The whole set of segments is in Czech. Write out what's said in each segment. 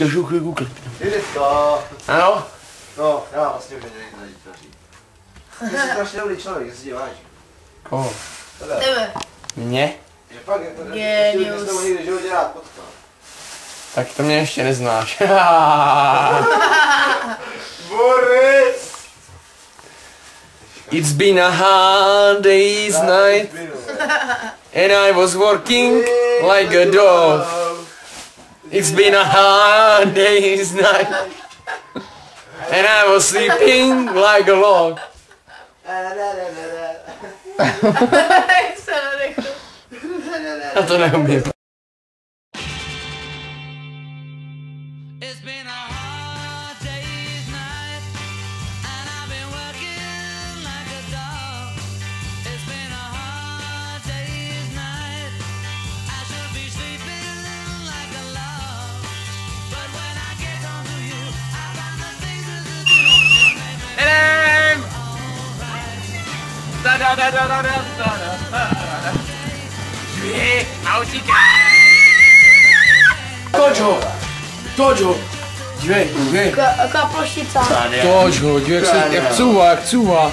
Držu chvilku klip. Jidečko. Ano? No, já vlastně už nejde na dítkaří. Ty jsi strašně dobrý člověk, jestli díváš. Koho? Tebe. Mě? Že fakt jako Genius. s tebou někdy životě rád potkal. Tak to mě ještě neznáš. Boris! It's been a hard day's night and I was working like a dog. It's been a hard day's night and I was sleeping like a log. Jak se nadechnu. Já to neumím. It's been a hard day's night, and I've been working like a dog. It's been a hard day's night, I should be sleeping like a log. But when I get home to you, I find the things that you do. Jdem! Dvě, naučíka! Točo! Dívej. Kapošica. Toč ho, dívej jak cůvá.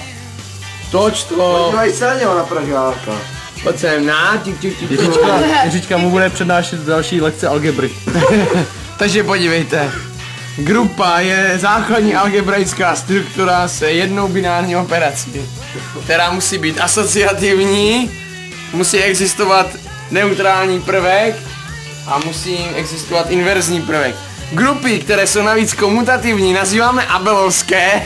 Toč to. Podívej se na něho na Pražáka. Pojď sem, na, Jiříčka mu bude přednášet další lekce algebry. Takže podívejte. Grupa je základní algebraická struktura se jednou binární operací, která musí být asociativní, musí existovat neutrální prvek a musí existovat inverzní prvek. Grupy, které jsou navíc komutativní, nazýváme abelovské.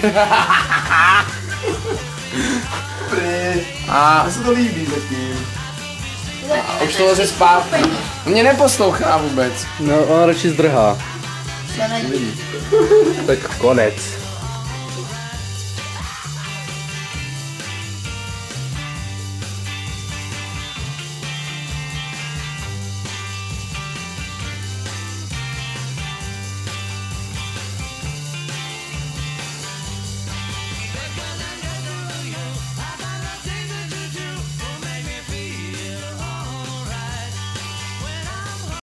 A Mně se to líbí zatím. už to leze zpátky. Mě neposlouchá vůbec. No, on radši zdrhá. To není. Tak konec.